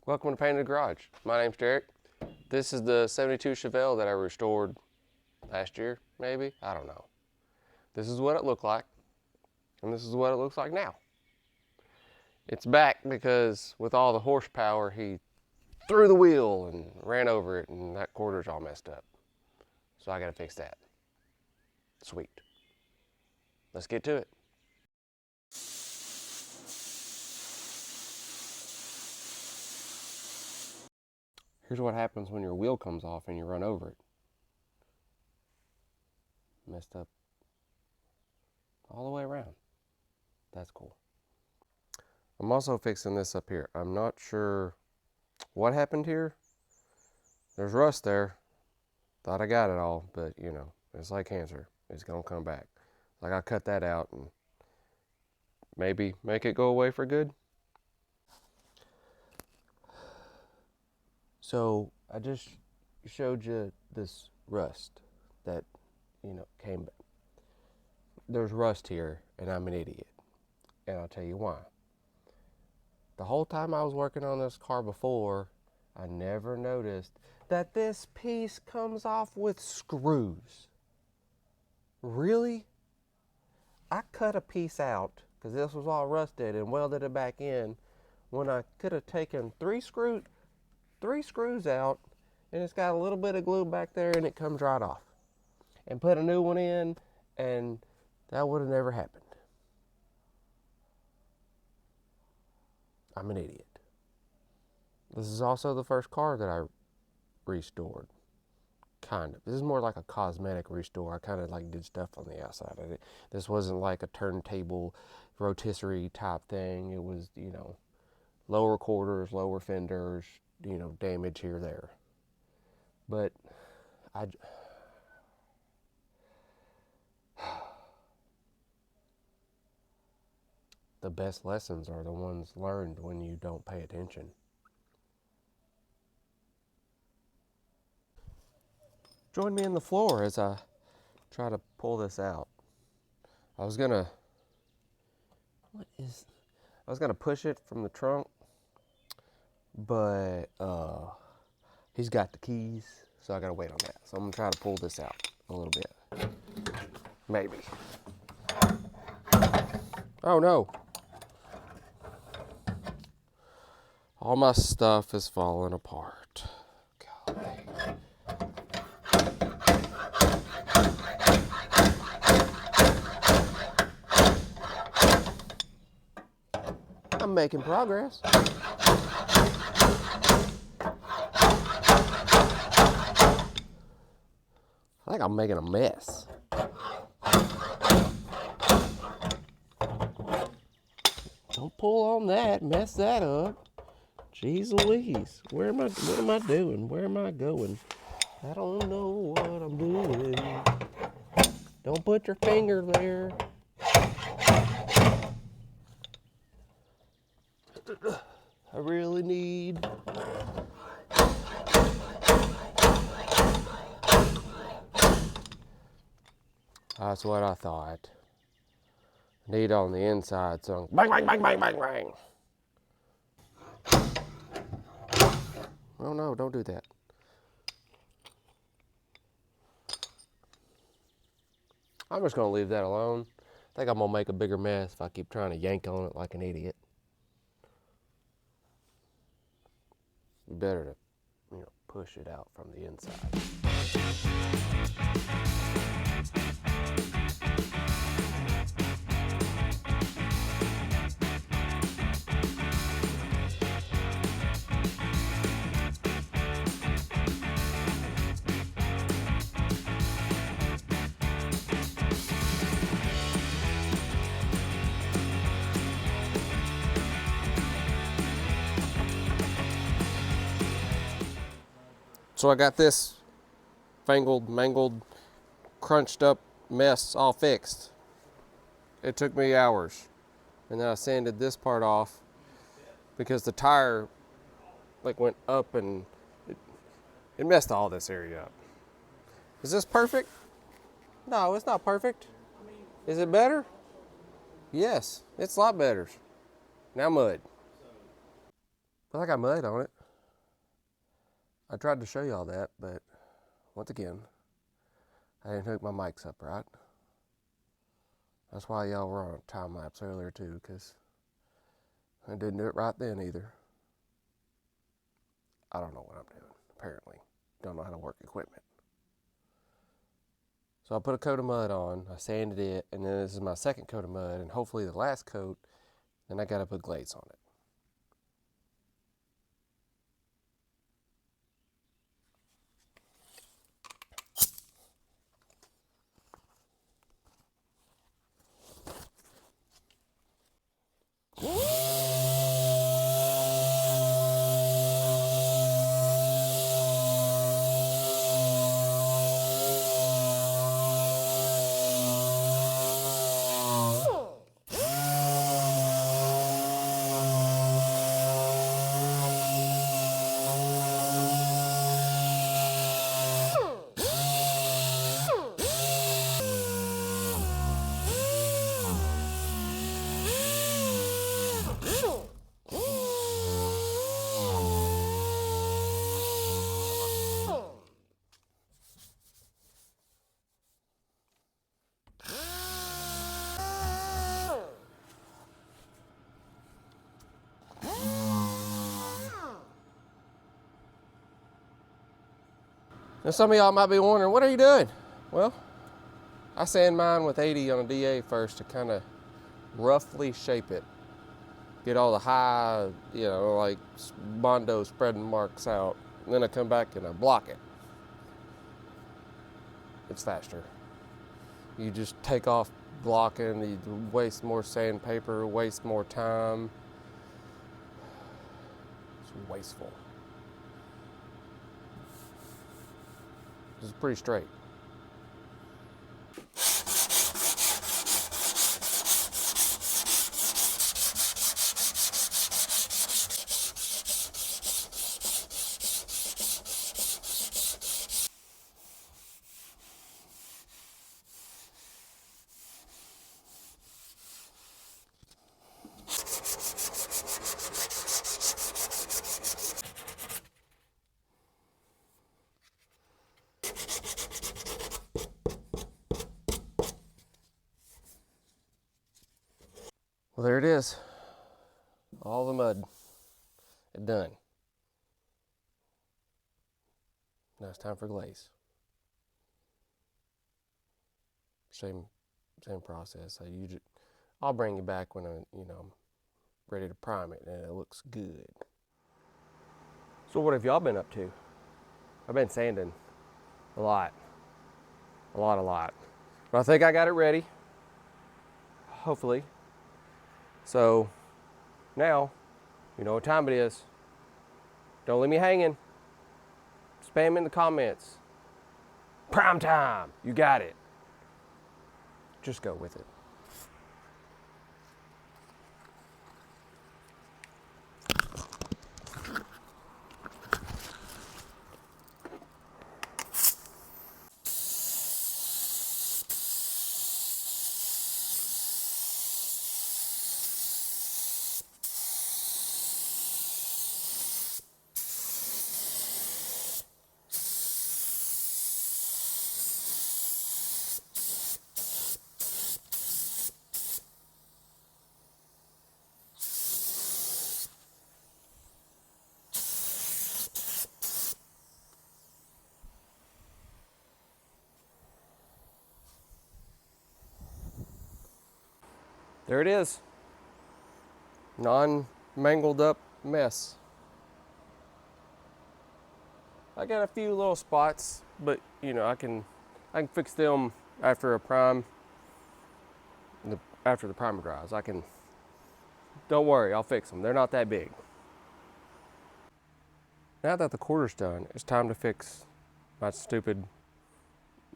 Welcome to Painted Garage. My name's Derek. This is the 72 Chevelle that I restored last year, maybe? I don't know. This is what it looked like, and this is what it looks like now. It's back because with all the horsepower, he threw the wheel and ran over it, and that quarter's all messed up. So I gotta fix that. Sweet. Let's get to it. Here's what happens when your wheel comes off and you run over it. Messed up all the way around. That's cool. I'm also fixing this up here. I'm not sure what happened here. There's rust there. Thought I got it all, but you know, it's like cancer. It's gonna come back. Like I cut that out and maybe make it go away for good. So I just showed you this rust that, you know, came back. There's rust here and I'm an idiot. And I'll tell you why. The whole time I was working on this car before, I never noticed that this piece comes off with screws. Really? I cut a piece out because this was all rusted and welded it back in when I could have taken three screws out, and it's got a little bit of glue back there and it comes right off. And put a new one in and that would have never happened. I'm an idiot. This is also the first car that I restored. Kind of. This is more like a cosmetic restore. I kind of like did stuff on the outside of it. This wasn't like a turntable rotisserie type thing. It was, you know, lower quarters, lower fenders, you know, damage here, there. But the best lessons are the ones learned when you don't pay attention. Join me in the floor as I try to pull this out. I was gonna push it from the trunk, but he's got the keys, so I gotta wait on that. So I'm gonna try to pull this out a little bit. Maybe. Oh no. All my stuff is falling apart. Golly. I'm making progress. I think I'm making a mess. Don't pull on that, mess that up. Jeez Louise, what am I doing? Where am I going? I don't know what I'm doing. Don't put your finger there. I really need. That's what I thought. Need on the inside, so bang, bang, bang, bang, bang, bang. Oh no, don't do that. I'm just gonna leave that alone. I think I'm gonna make a bigger mess if I keep trying to yank on it like an idiot. Better to, you know, push it out from the inside. So I got this fangled, mangled, crunched up mess all fixed. It took me hours. And then I sanded this part off because the tire like went up and it messed all this area up. Is this perfect? No, it's not perfect. Is it better? Yes, it's a lot better. Now mud. I got mud on it. I tried to show y'all that, but once again, I didn't hook my mics up right. That's why y'all were on a time lapse earlier too, because I didn't do it right then either. I don't know what I'm doing, apparently. Don't know how to work equipment. So I put a coat of mud on, I sanded it, and then this is my second coat of mud, and hopefully the last coat, then I gotta put glaze on it. Now some of y'all might be wondering, what are you doing? Well, I sand mine with 80 on a DA first to kind of roughly shape it. Get all the high, like Bondo spreading marks out. And then I come back and I block it. It's faster. You just take off blocking, you waste more sandpaper, waste more time. It's wasteful. This is pretty straight. Well, there it is. All the mud done. Now it's time for glaze. Same process. I'll bring you back when I'm ready to prime it and it looks good. So what have y'all been up to? I've been sanding a lot. But I think I got it ready. Hopefully. So now, you know what time it is. Don't leave me hanging. Spam in the comments. Prime time. You got it. Just go with it. There it is. Non-mangled up mess. I got a few little spots, but I can fix them after a prime. After the primer dries, don't worry, I'll fix them. They're not that big. Now that the quarter's done, it's time to fix my stupid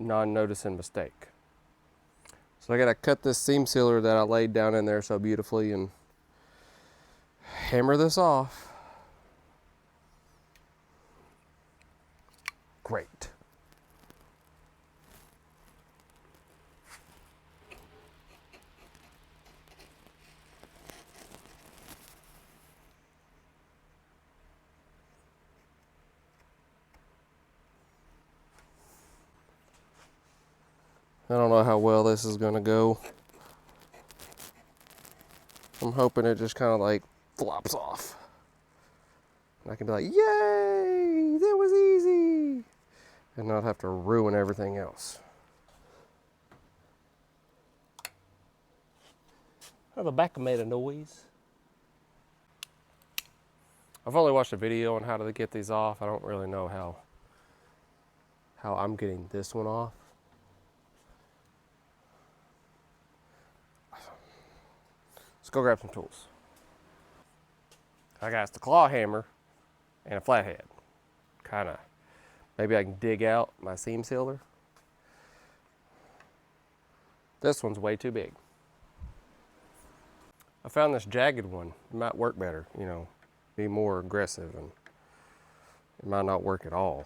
non-noticing mistake. So I gotta cut this seam sealer that I laid down in there so beautifully and hammer this off. Great. I don't know how well this is gonna go. I'm hoping it just kind of like flops off. And I can be like, yay, that was easy. And not have to ruin everything else. Oh, the back made a noise. I've only watched a video on how to get these off. I don't really know how I'm getting this one off. Let's go grab some tools. I got the claw hammer and a flathead. Kinda, maybe I can dig out my seam sealer. This one's way too big. I found this jagged one. It might work better, you know, be more aggressive, and it might not work at all.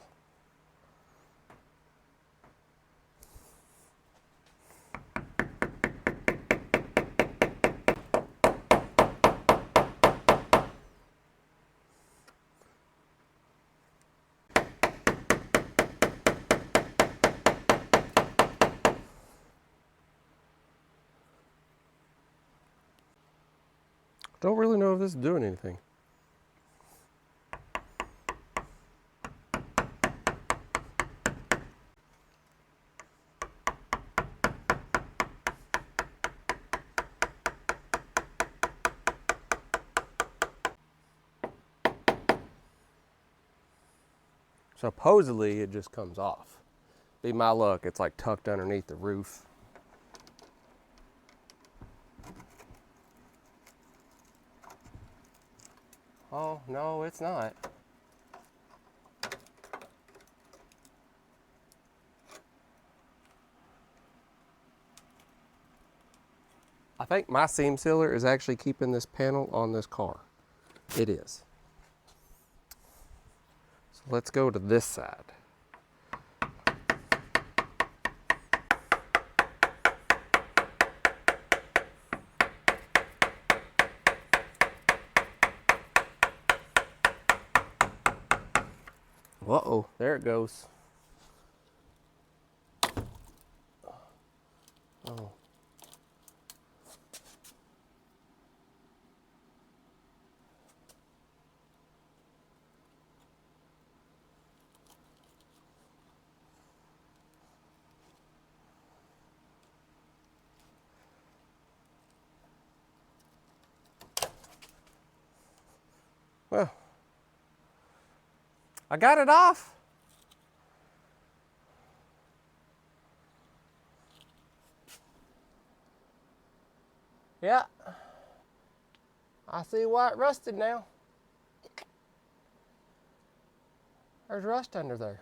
Don't really know if this is doing anything. Supposedly it just comes off. Be my luck, it's like tucked underneath the roof. Oh, no, it's not. I think my seam sealer is actually keeping this panel on this car. It is. So let's go to this side. Uh-oh, there it goes. Oh. Well, I got it off. Yeah. I see why it rusted now. There's rust under there.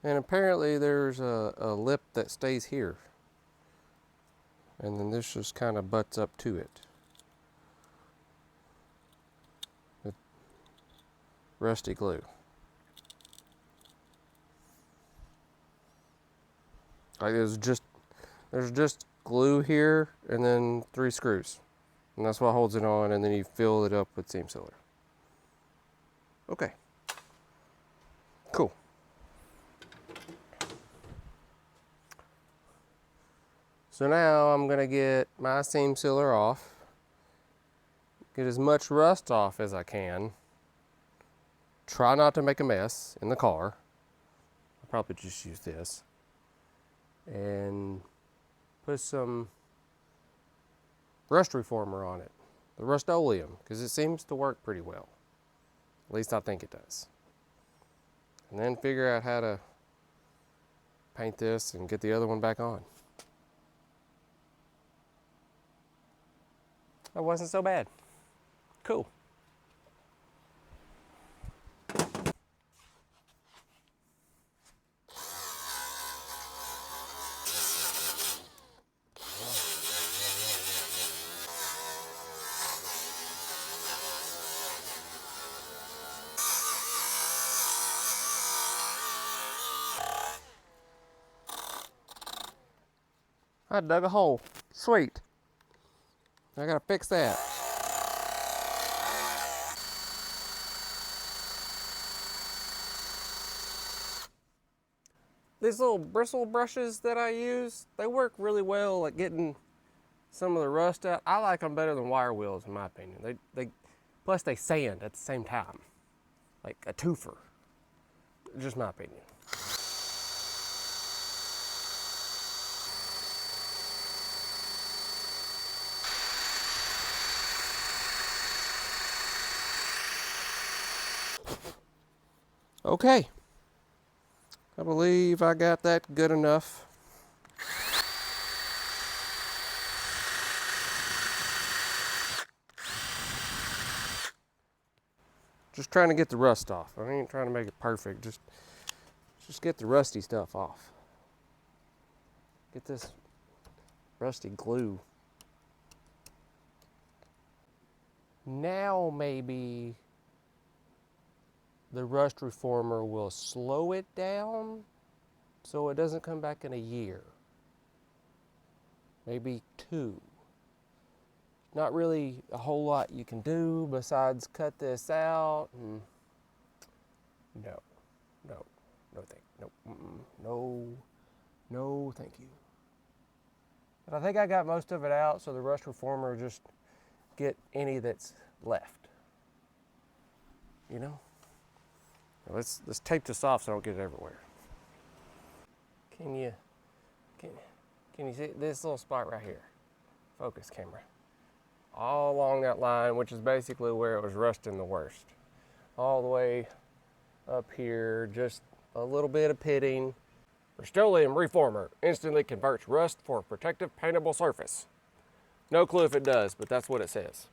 And apparently there's a lip that stays here. And then this just kind of butts up to it. With rusty glue. Like there's just glue here and then 3 screws. And that's what holds it on, and then you fill it up with seam sealer. Okay. Cool. So now I'm gonna get my seam sealer off. Get as much rust off as I can. Try not to make a mess in the car. I'll probably just use this. And put some rust reformer on it. The Rust-Oleum, because it seems to work pretty well. At least I think it does. And then figure out how to paint this and get the other one back on. That wasn't so bad. Cool. I dug a hole. Sweet. I gotta fix that. These little bristle brushes that I use, they work really well at getting some of the rust out. I like them better than wire wheels, in my opinion. Plus they sand at the same time, like a twofer. Just my opinion. Okay, I believe I got that good enough. Just trying to get the rust off. I ain't trying to make it perfect. Just get the rusty stuff off. Get this rusty glue. Now maybe the rust reformer will slow it down so it doesn't come back in a year. Maybe 2. Not really a whole lot you can do besides cut this out and no, thank you. But I think I got most of it out, so the rust reformer will just get any that's left. You know? Let's tape this off so I don't get it everywhere. Can you see this little spot right here? Focus camera. All along that line, which is basically where it was rusting the worst. All the way up here, just a little bit of pitting. Rust-Oleum reformer instantly converts rust for a protective paintable surface. No clue if it does, but that's what it says.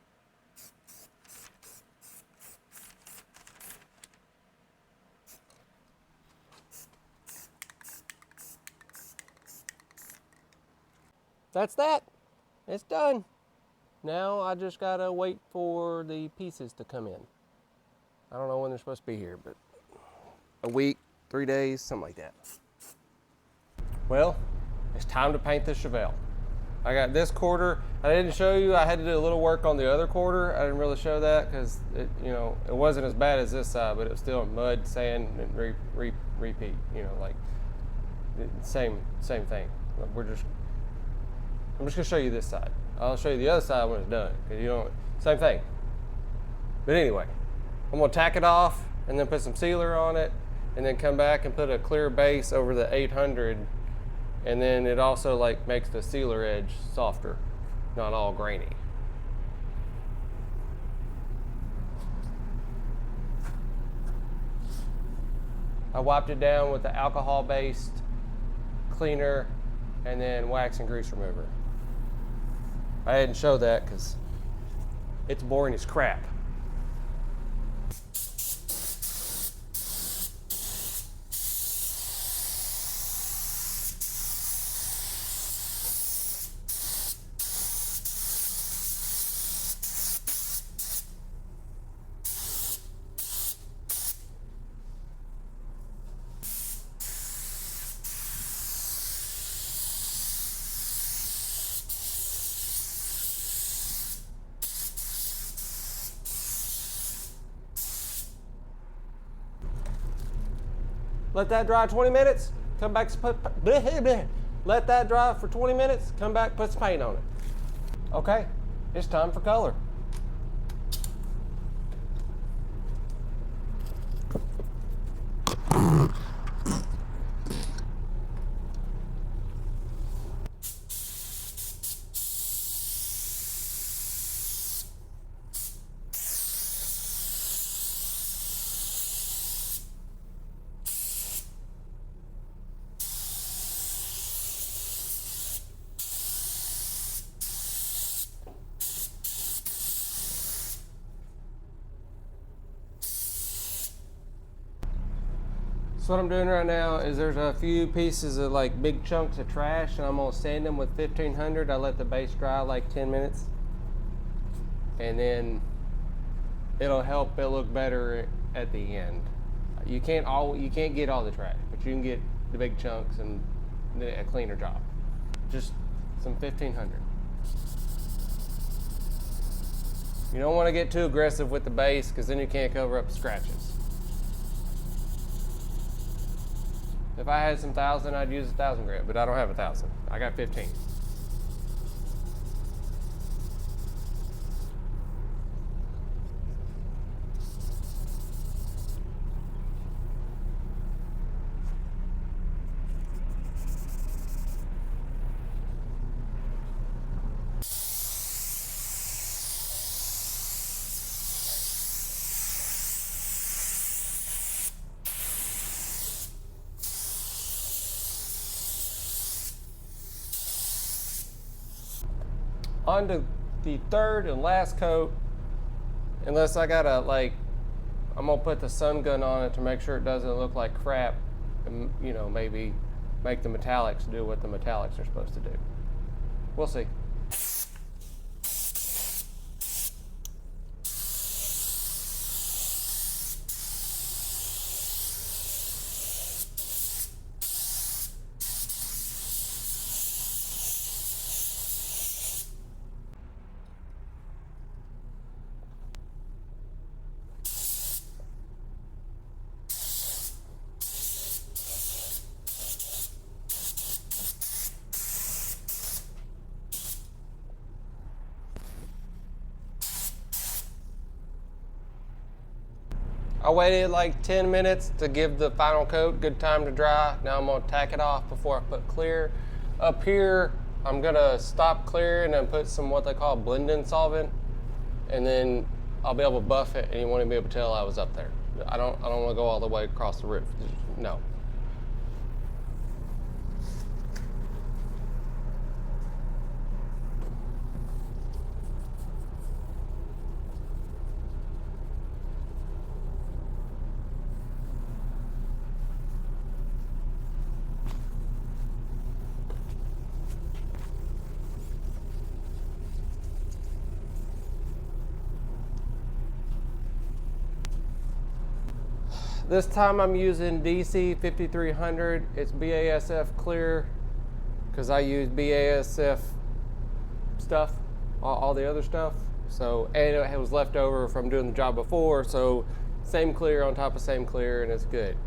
That's that. It's done. Now I just gotta wait for the pieces to come in. I don't know when they're supposed to be here, but a week, 3 days, something like that. Well, it's time to paint the Chevelle. I got this quarter. I didn't show you, I had to do a little work on the other quarter. I didn't really show that because it wasn't as bad as this side, but it was still mud, sand, and repeat, like same thing. I'm just gonna show you this side. I'll show you the other side when it's done, because same thing. But anyway, I'm gonna tack it off and then put some sealer on it and then come back and put a clear base over the 800, and then it also makes the sealer edge softer, not all grainy. I wiped it down with the alcohol-based cleaner and then wax and grease remover. I didn't show that because it's boring as crap. Let that dry 20 minutes, come back, let that dry for 20 minutes, come back, put some paint on it. Okay, it's time for color. So what I'm doing right now is there's a few pieces of big chunks of trash, and I'm gonna sand them with 1500. I let the base dry 10 minutes, and then it'll help it look better at the end. You can't get all the trash, but you can get the big chunks and a cleaner job. Just some 1500. You don't want to get too aggressive with the base because then you can't cover up the scratches. If I had some 1,000, I'd use 1,000 grit, but I don't have 1,000. I got 15. On to the third and last coat, unless I gotta I'm gonna put the sun gun on it to make sure it doesn't look like crap, and maybe make the metallics do what the metallics are supposed to do. We'll see. I waited like 10 minutes to give the final coat good time to dry. Now I'm gonna tack it off before I put clear. Up here, I'm gonna stop clearing and put some what they call blend-in solvent, and then I'll be able to buff it and you won't even be able to tell I was up there. I don't wanna go all the way across the roof. No. This time I'm using DC 5300. It's BASF clear because I use BASF stuff, all the other stuff. So, and it was left over from doing the job before, so same clear on top of same clear, and it's good.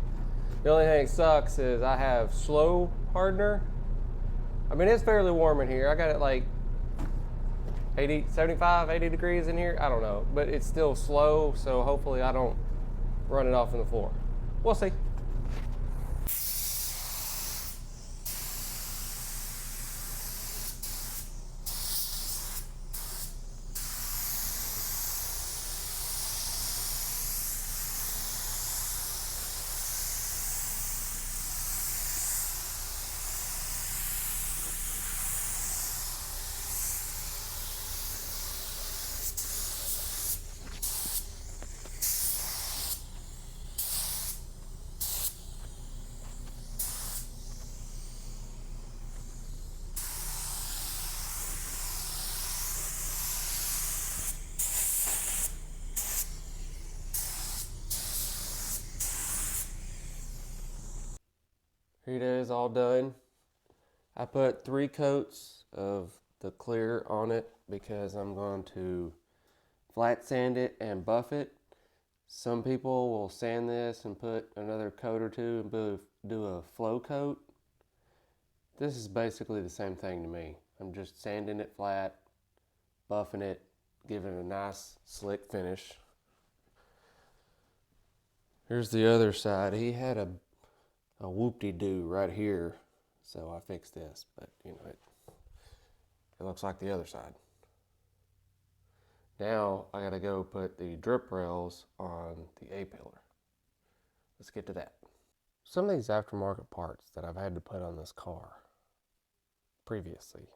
The only thing that sucks is I have slow hardener. I mean, it's fairly warm in here. I got it like 80, 75, 80 degrees in here. I don't know, but it's still slow, so hopefully I don't run it off on the floor. We'll see. Here it is, all done. I put 3 coats of the clear on it because I'm going to flat sand it and buff it. Some people will sand this and put another coat or two and do a flow coat. This is basically the same thing to me. I'm just sanding it flat, buffing it, giving it a nice slick finish. Here's the other side. He had a whoop-de-doo right here, so I fixed this, but it looks like the other side. Now I gotta go put the drip rails on the A-pillar. Let's get to that. Some of these aftermarket parts that I've had to put on this car previously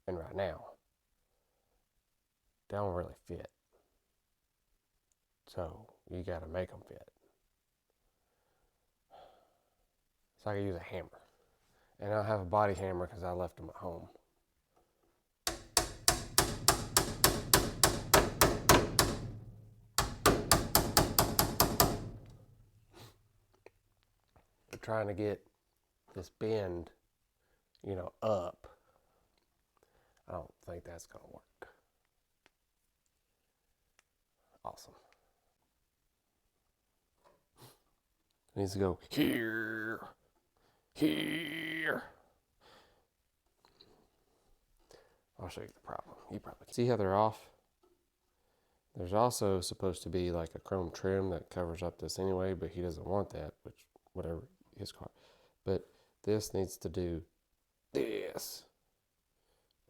and right now, they don't really fit. So you gotta make them fit. So I can use a hammer. And I don't have a body hammer because I left them at home. We're trying to get this bend, up. I don't think that's gonna work. Awesome. It needs to go here, here. I'll show you the problem. You probably see how they're off. There's also supposed to be like a chrome trim that covers up this anyway, but he doesn't want that, which whatever his car. But this needs to do this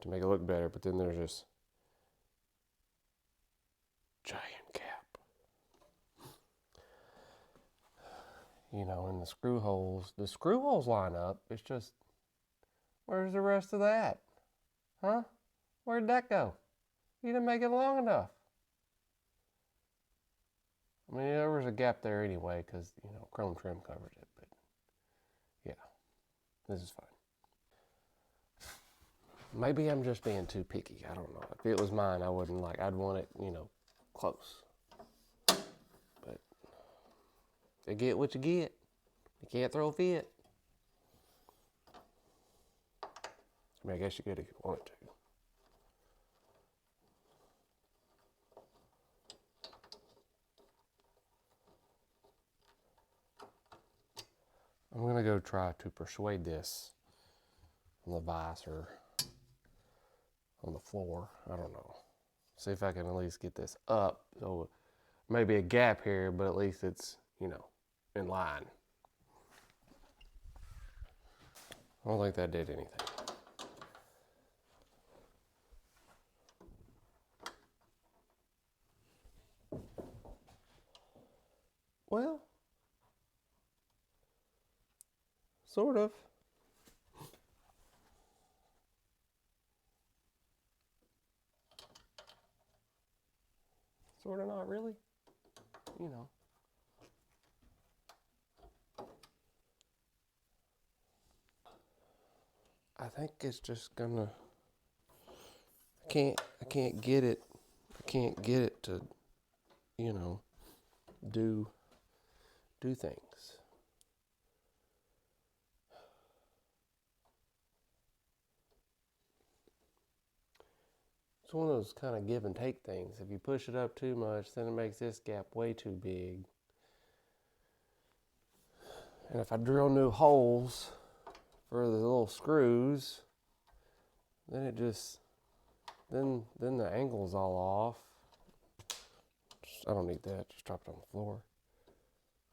to make it look better, but then there's this giant gap. You know, and the screw holes line up. It's just, where's the rest of that? Huh? Where'd that go? You didn't make it long enough. I mean, there was a gap there anyway because, you know, chrome trim covers it, but yeah, this is fine. Maybe I'm just being too picky. I don't know. If it was mine, I wouldn't I'd want it, you know, close. But you get what you get. You can't throw a fit. I mean, I guess you could if you wanted to. I'm gonna go try to persuade this on the vise or on the floor. I don't know. See if I can at least get this up. So maybe a gap here, but at least it's, you know, in line. I don't think that did anything. Well, sort of. Sort of, not really. You know. I think it's just gonna. I can't get it. I can't get it to, you know, do things. It's one of those kind of give and take things. If you push it up too much, then it makes this gap way too big. And if I drill new holes for the little screws, then it just, then the angle's all off. I don't need that, just drop it on the floor.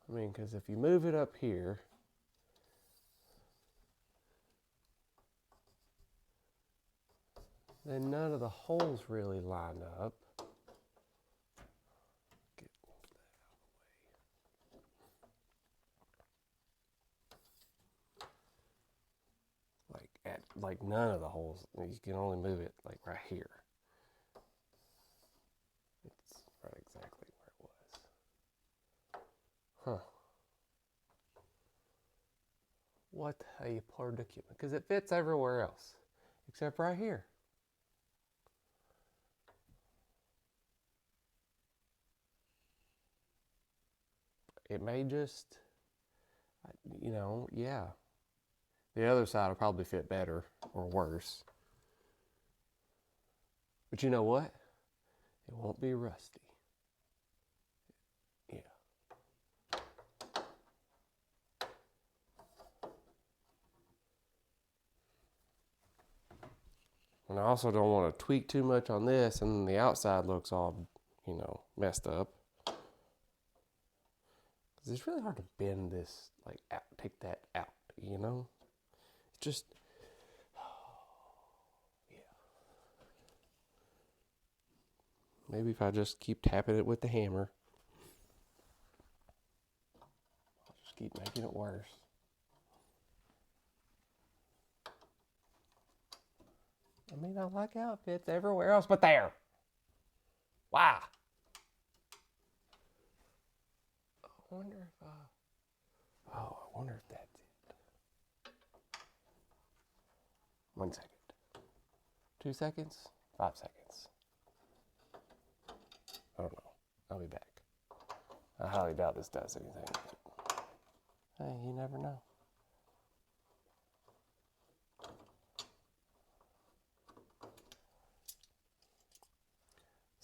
I mean, because if you move it up here, then none of the holes really line up. Get that out of the way. Like none of the holes. You can only move it like right here. It's right exactly where it was. Huh. What a predicament. Because it fits everywhere else, except right here. It may just, you know, yeah. The other side will probably fit better or worse. But you know what? It won't be rusty. Yeah. And I also don't want to tweak too much on this and the outside looks all, you know, messed up. Because it's really hard to bend this, like, out, take that out, you know? It's just, yeah. Maybe if I just keep tapping it with the hammer, I'll just keep making it worse. I mean, I like how it fits everywhere else but there. Why? I wonder if I wonder if that's it. 1 second. 2 seconds? 5 seconds. I don't know. I'll be back. I highly doubt this does anything. But hey, you never know.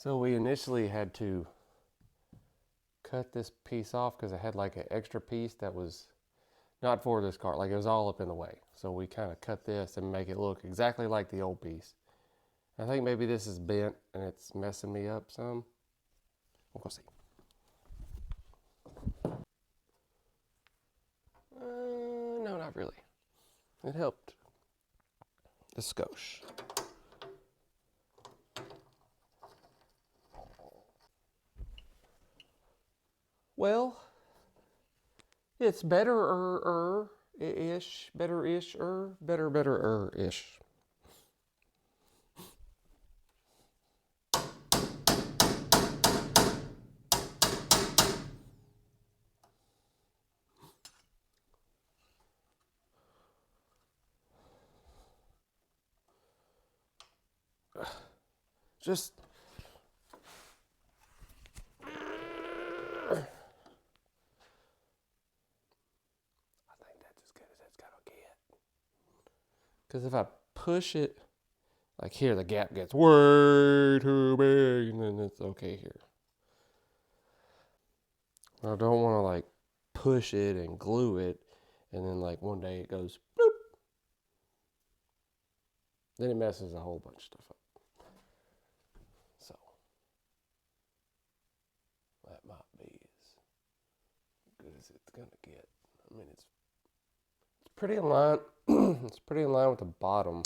So we initially had to cut this piece off because I had like an extra piece that was not for this car. Like it was all up in the way. So we kind of cut this and make it look exactly like the old piece. I think maybe this is bent and it's messing me up some. We'll go see. No, not really. It helped. The skosh. Well, it's better-ish, better-ish-er, better-ish. Just I think that's as good as it's gonna get. Because if I push it like here, the gap gets way too big, and then it's okay here. I don't want to like push it and glue it, and then like one day it goes bloop. Then it messes a whole bunch of stuff up. So that might be as good as it's gonna get. I mean, it's pretty in line. It's pretty in line with the bottom.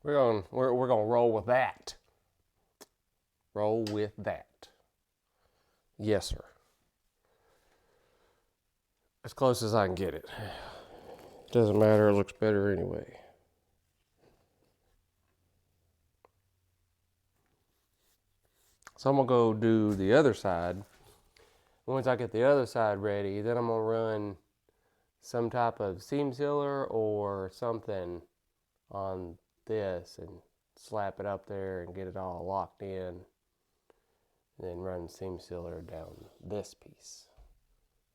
We're gonna roll with that. Roll with that. Yes, sir. As close as I can get it. Doesn't matter, it looks better anyway. So I'm gonna go do the other side. Once I get the other side ready, then I'm gonna run some type of seam sealer or something on this and slap it up there and get it all locked in. And then run seam sealer down this piece.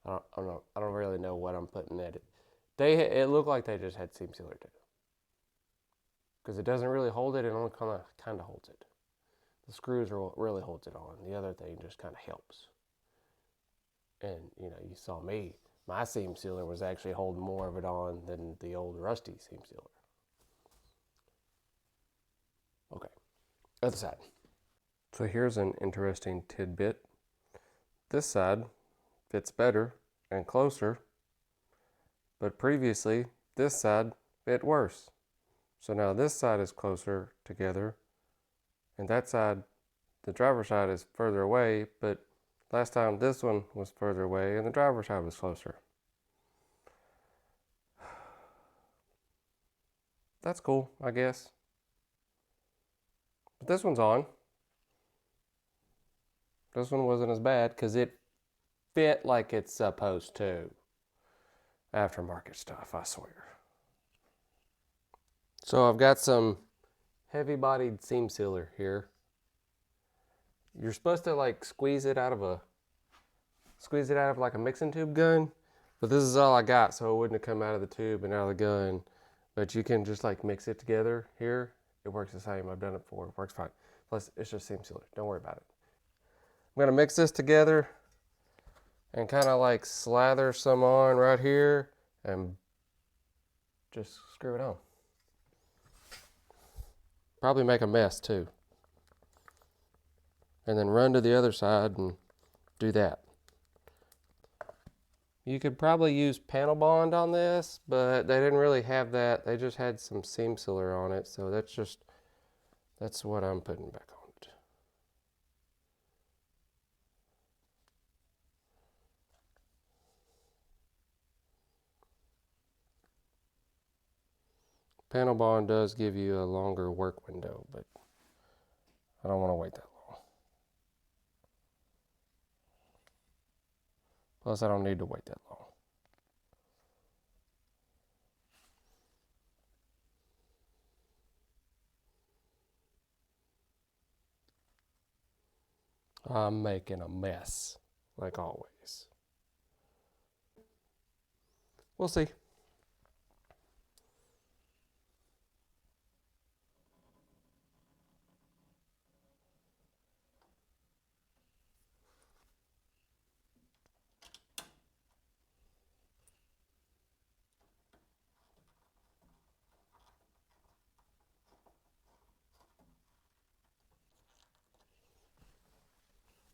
I don't really know what I'm putting at it. It looked like they just had seam sealer too. Because it doesn't really hold it, it only kind of holds it. The screws are what really holds it on. The other thing just kind of helps. And you know, you saw me. My seam sealer was actually holding more of it on than the old rusty seam sealer. Okay, other side. So here's an interesting tidbit. This side fits better and closer, but previously this side fit worse. So now this side is closer together, and that side, the driver's side, is further away, but last time this one was further away and the driver's side was closer. That's cool, I guess. But this one's on. This one wasn't as bad because it fit like it's supposed to. Aftermarket stuff, I swear. So I've got some heavy-bodied seam sealer here. You're supposed to like squeeze it out of like a mixing tube gun, but this is all I got, so it wouldn't have come out of the tube and out of the gun. But you can just like mix it together here. It works the same. I've done it before. It works fine. Plus, it's just seam sealer. Don't worry about it. I'm gonna mix this together and kind of like slather some on right here and just screw it on. Probably make a mess too. And then run to the other side and do that. You could probably use panel bond on this, but they didn't really have that. They just had some seam sealer on it, so that's what I'm putting back on it. Panel bond does give you a longer work window, but I don't want to wait that long. Plus, I don't need to wait that long. I'm making a mess, like always. We'll see.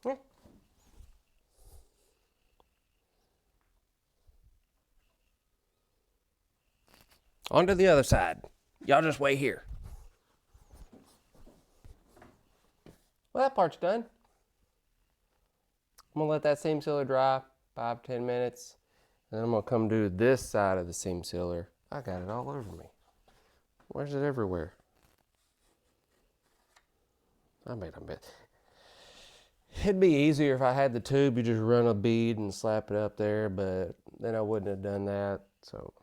Yeah. On to the other side. Y'all just wait here. Well, that part's done. I'm gonna let that seam sealer dry 5-10 minutes. And then I'm gonna come do this side of the seam sealer. I got it all over me. Where's it everywhere? I made a mess. It'd be easier if I had the tube. You just run a bead and slap it up there, but then I wouldn't have done that. So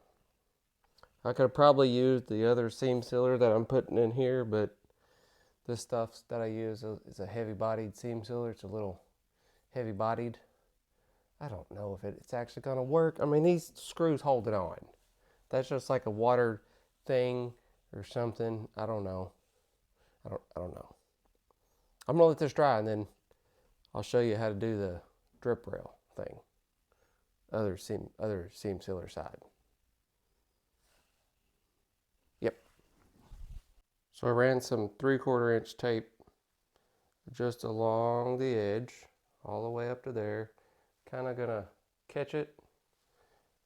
I could have probably used the other seam sealer that I'm putting in here, but this stuff that I use is a heavy-bodied seam sealer. It's a little heavy-bodied. I don't know if it's actually going to work. I mean, these screws hold it on. That's just like a water thing or something. I don't know. I don't know. I'm going to let this dry, and then I'll show you how to do the drip rail thing. Other seam sealer side. Yep. So I ran some 3/4 inch tape just along the edge, all the way up to there. Kind of gonna catch it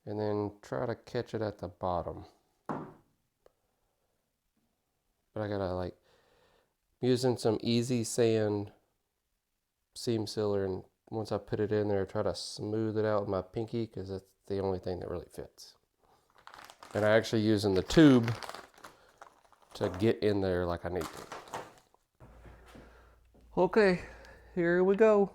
and then try to catch it at the bottom. But I gotta like using some easy sand seam sealer, and once I put it in there, try to smooth it out with my pinky because that's the only thing that really fits. And I actually using the tube to get in there like I need to. Okay, here we go.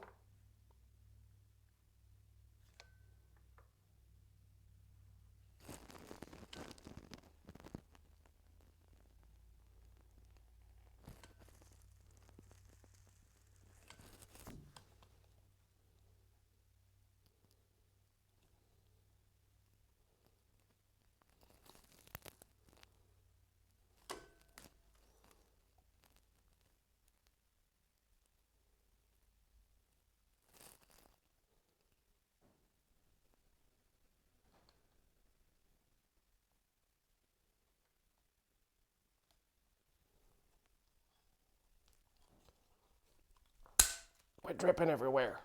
Quit dripping everywhere.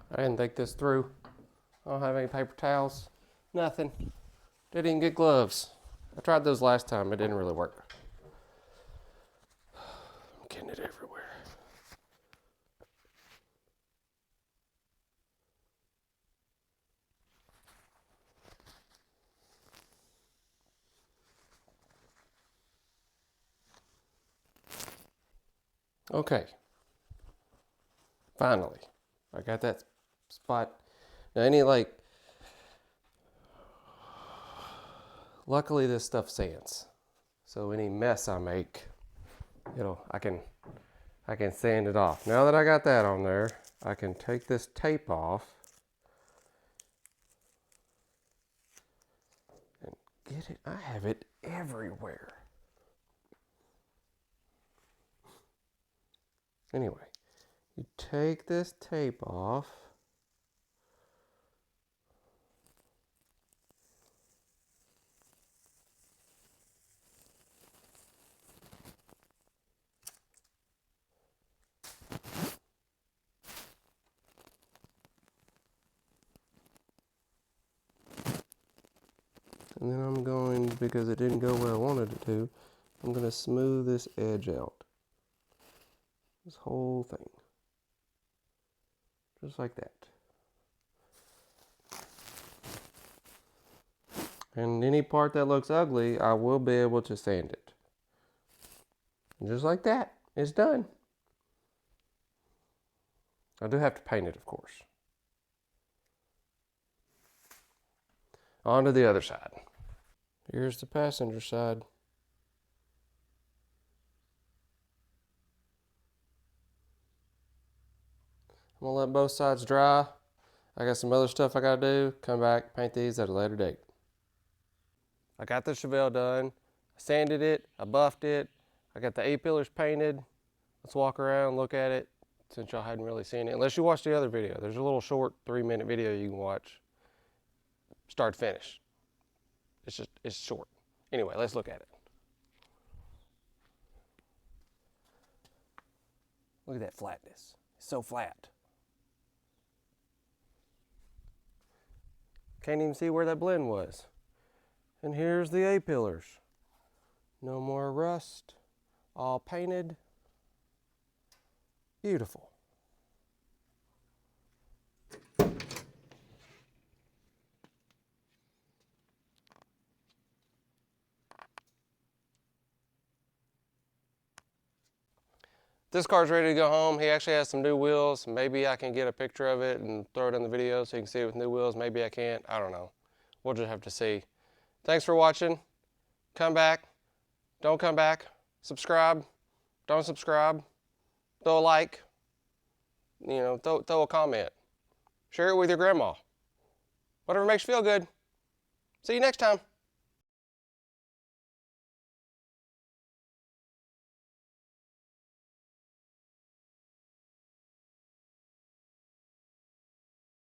I didn't think this through. I don't have any paper towels. Nothing. Didn't even get gloves. I tried those last time. It didn't really work. I'm getting it everywhere. Okay. Finally. I got that spot. Now any like, luckily this stuff sands. So any mess I make, I can sand it off. Now that I got that on there, I can take this tape off and get it. I have it everywhere. Anyway, you take this tape off. And then I'm going, because it didn't go where I wanted it to, I'm going to smooth this edge out. This whole thing. Just like that. And any part that looks ugly, I will be able to sand it. And just like that, it's done. I do have to paint it, of course. On to the other side. Here's the passenger side. I'm gonna let both sides dry. I got some other stuff I gotta do. Come back, paint these at a later date. I got the Chevelle done. I sanded it, I buffed it. I got the A-pillars painted. Let's walk around, look at it, since y'all hadn't really seen it. Unless you watched the other video. There's a little short 3-minute video you can watch. Start to finish. It's short. Anyway, let's look at it. Look at that flatness. It's so flat. Can't even see where that blend was. And here's the A-pillars. No more rust. All painted. Beautiful. This car's ready to go home. He actually has some new wheels. Maybe I can get a picture of it and throw it in the video so you can see it with new wheels. Maybe I can't. I don't know. We'll just have to see. Thanks for watching. Come back. Don't come back. Subscribe. Don't subscribe. Throw a like. You know, throw a comment. Share it with your grandma. Whatever makes you feel good. See you next time.